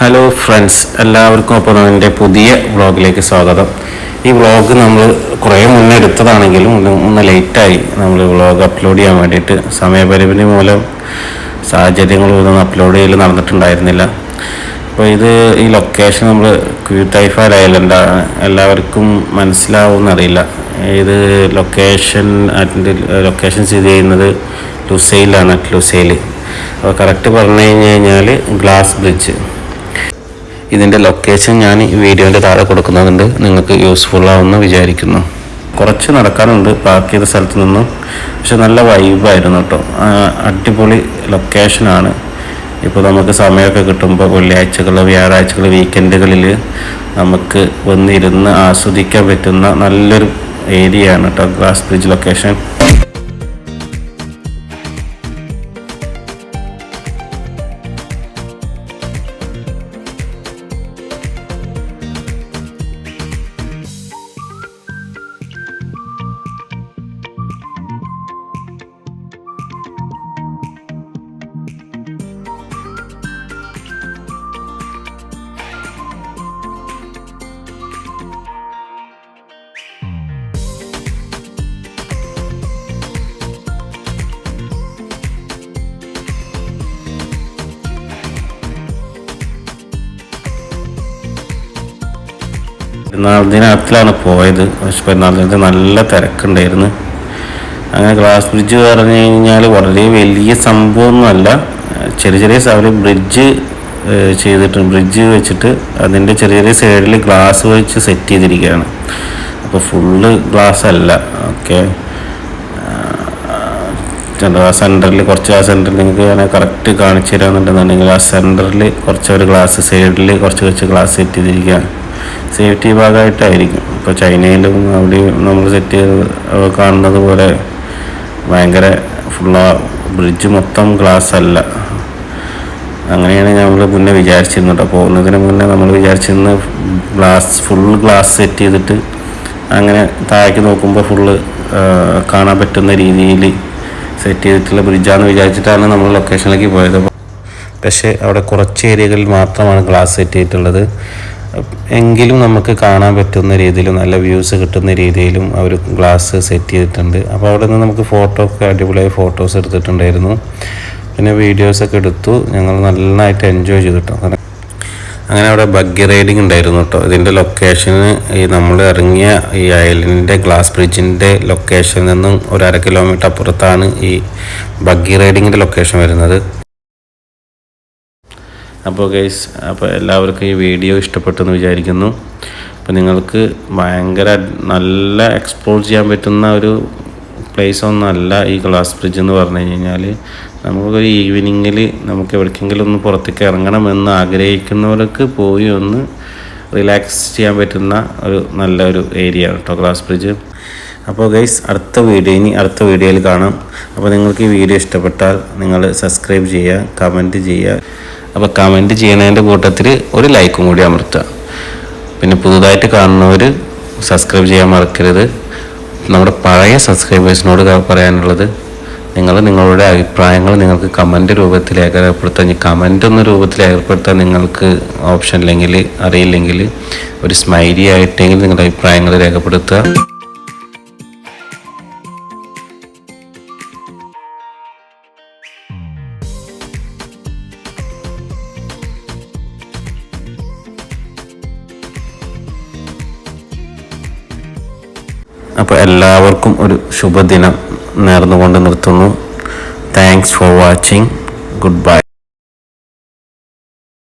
Hello friends, എല്ലാവർക്കും അപ്പോൾ എൻ്റെ പുതിയ വ്ളോഗിലേക്ക് സ്വാഗതം. ഈ വ്ളോഗ് നമ്മൾ കുറേ മുന്നേ എടുത്തതാണെങ്കിലും ഒന്ന് ലേറ്റായി നമ്മൾ വ്ളോഗ് അപ്ലോഡ് ചെയ്യാൻ വേണ്ടിയിട്ട്. സമയപരിമിതി മൂലം സാഹചര്യങ്ങളൊന്നും അപ്ലോഡ് ചെയ്യൽ നടന്നിട്ടുണ്ടായിരുന്നില്ല. അപ്പോൾ ഈ ലൊക്കേഷൻ നമ്മൾ ക്യൂത്തൈഫാൽ ഐലൻഡാണ്. എല്ലാവർക്കും മനസ്സിലാവുമെന്നറിയില്ല. ഇത് ലൊക്കേഷൻ സ്ഥിതി ചെയ്യുന്നത് ലുസൈലാണ്, ലുസൈൽ. അപ്പോൾ കറക്റ്റ് പറഞ്ഞു കഴിഞ്ഞാൽ ഗ്ലാസ് ബ്രിഡ്ജ്. ഇതിൻ്റെ ലൊക്കേഷൻ ഞാൻ ഈ വീഡിയോൻ്റെ താഴെ കൊടുക്കുന്നുണ്ട്, നിങ്ങൾക്ക് യൂസ്ഫുൾ ആവുമെന്ന് വിചാരിക്കുന്നു. കുറച്ച് നടക്കാനുണ്ട് പാർക്ക് ചെയ്ത സ്ഥലത്ത് നിന്നും, പക്ഷെ നല്ല വൈബായിരുന്നു കേട്ടോ. അടിപൊളി ലൊക്കേഷനാണ്. ഇപ്പോൾ നമുക്ക് സമയമൊക്കെ കിട്ടുമ്പോൾ വെള്ളിയാഴ്ചകൾ, വ്യാഴാഴ്ചകൾ, വീക്കെൻഡുകളിൽ നമുക്ക് വന്നിരുന്ന് ആസ്വദിക്കാൻ പറ്റുന്ന നല്ലൊരു ഏരിയ ആണ് കേട്ടോ ഗ്ലാസ് ബ്രിഡ്ജ് ലൊക്കേഷൻ. പെരുന്നാളിനകത്തിലാണ് പോയത്, പക്ഷെ പെരുന്നാളിനകത്ത് നല്ല തിരക്കുണ്ടായിരുന്നു. അങ്ങനെ ഗ്ലാസ് ബ്രിഡ്ജ് പറഞ്ഞു കഴിഞ്ഞാൽ വളരെ വലിയ സംഭവമൊന്നുമല്ല. ചെറിയ ചെറിയ അവർ ബ്രിഡ്ജ് ചെയ്തിട്ടുണ്ട്. ബ്രിഡ്ജ് വെച്ചിട്ട് അതിൻ്റെ ചെറിയ ചെറിയ സൈഡിൽ ഗ്ലാസ് വെച്ച് സെറ്റ് ചെയ്തിരിക്കുകയാണ്. അപ്പോൾ ഫുള്ള് ഗ്ലാസ് അല്ല. ഓക്കെ, ആ സെൻറ്ററിൽ നിങ്ങൾക്ക് ഞാൻ കറക്റ്റ് കാണിച്ചു തരാമെന്നുണ്ടെന്നുണ്ടെങ്കിൽ ആ സെൻറ്ററിൽ കുറച്ച് ഒരു ഗ്ലാസ്, സൈഡിൽ കുറച്ച് വെച്ച് ഗ്ലാസ് സെറ്റ് ചെയ്തിരിക്കുകയാണ്. സേഫ്റ്റി ഭാഗമായിട്ടായിരിക്കും. ഇപ്പോൾ ചൈനയിലും അവിടെയും നമ്മൾ സെറ്റ് ചെയ്ത് കാണുന്നത് പോലെ ഭയങ്കര ബ്രിഡ്ജ് മൊത്തം ഗ്ലാസ് അല്ല. അങ്ങനെയാണ് നമ്മൾ മുന്നേ വിചാരിച്ചിരുന്നത്. പോകുന്നതിന് മുന്നേ നമ്മൾ വിചാരിച്ചിരുന്നത് ഫുൾ ഗ്ലാസ് സെറ്റ് ചെയ്തിട്ട് അങ്ങനെ താഴേക്ക് നോക്കുമ്പോൾ ഫുള്ള് കാണാൻ പറ്റുന്ന രീതിയിൽ സെറ്റ് ചെയ്തിട്ടുള്ള ബ്രിഡ്ജാണെന്ന് വിചാരിച്ചിട്ടാണ് നമ്മൾ ലൊക്കേഷനിലേക്ക് പോയത്. പക്ഷേ അവിടെ കുറച്ച് ഏരിയകളിൽ മാത്രമാണ് ഗ്ലാസ് സെറ്റ് ചെയ്തിട്ടുള്ളത്. എങ്കിലും നമുക്ക് കാണാൻ പറ്റുന്ന രീതിയിലും നല്ല വ്യൂസ് കിട്ടുന്ന രീതിയിലും അവർ ഗ്ലാസ് സെറ്റ് ചെയ്തിട്ടുണ്ട്. അപ്പോൾ അവിടെ നിന്ന് നമുക്ക് അടിപൊളിയായി ഫോട്ടോസ് എടുത്തിട്ടുണ്ടായിരുന്നു. പിന്നെ വീഡിയോസൊക്കെ എടുത്തു. ഞങ്ങൾ നന്നായിട്ട് എൻജോയ് ചെയ്തിട്ടോ. അങ്ങനെ അവിടെ ബഗ്ഗി റൈഡിങ് ഉണ്ടായിരുന്നു കേട്ടോ. ഇതിൻ്റെ ലൊക്കേഷന് നമ്മൾ ഇറങ്ങിയ ഈ ഐലൻഡിൻ്റെ ഗ്ലാസ് ബ്രിഡ്ജിൻ്റെ ലൊക്കേഷനിൽ നിന്നും 1.5 കിലോമീറ്റർ അപ്പുറത്താണ് ഈ ബഗ്ഗി റൈഡിങ്ങിൻ്റെ ലൊക്കേഷൻ വരുന്നത്. അപ്പോൾ എല്ലാവർക്കും ഈ വീഡിയോ ഇഷ്ടപ്പെട്ടെന്ന് വിചാരിക്കുന്നു. അപ്പോൾ നിങ്ങൾക്ക് ഭയങ്കര നല്ല എക്സ്പ്ലോർ ചെയ്യാൻ പറ്റുന്ന ഒരു പ്ലേസ് ഒന്നുമല്ല ഈ ഗ്ലാസ് ബ്രിഡ്ജ് എന്ന് പറഞ്ഞു കഴിഞ്ഞാൽ. നമുക്കൊരു ഈവനിങ്ങിൽ നമുക്ക് എവിടേക്കെങ്കിലും ഒന്ന് പുറത്തേക്ക് ഇറങ്ങണമെന്ന് ആഗ്രഹിക്കുന്നവർക്ക് പോയി ഒന്ന് റിലാക്സ് ചെയ്യാൻ പറ്റുന്ന നല്ലൊരു ഏരിയ ആണ് കേട്ടോ ഗ്ലാസ് ബ്രിഡ്ജ്. അപ്പോൾ അടുത്ത വീഡിയോയിൽ കാണാം. അപ്പോൾ നിങ്ങൾക്ക് ഈ വീഡിയോ ഇഷ്ടപ്പെട്ടാൽ നിങ്ങൾ സബ്സ്ക്രൈബ് ചെയ്യുക, കമൻറ്റ് ചെയ്യുക. അപ്പോൾ കമൻറ്റ് ചെയ്യുന്നതിൻ്റെ കൂട്ടത്തിൽ ഒരു ലൈക്കും കൂടി അമർത്തുക. പിന്നെ പുതുതായിട്ട് കാണുന്നവർ സബ്സ്ക്രൈബ് ചെയ്യാൻ മറക്കരുത്. നമ്മുടെ പഴയ സബ്സ്ക്രൈബേഴ്സിനോട് പറയാനുള്ളത്, നിങ്ങളുടെ അഭിപ്രായങ്ങൾ നിങ്ങൾക്ക് കമൻറ്റ് രൂപത്തിൽ രേഖപ്പെടുത്താൻ. കമൻറ്റ് രൂപത്തിൽ രേഖപ്പെടുത്താൻ നിങ്ങൾക്ക് ഓപ്ഷൻ ഇല്ലെങ്കിൽ, അറിയില്ലെങ്കിൽ ഒരു സ്മൈലി ആയിട്ടെങ്കിൽ നിങ്ങളുടെ അഭിപ്രായങ്ങൾ രേഖപ്പെടുത്തുക. അപ്പോൾ എല്ലാവർക്കും ഒരു ശുഭദിനം നേർന്നുകൊണ്ട് നിർത്തുന്നു. Thanks for watching. Good bye.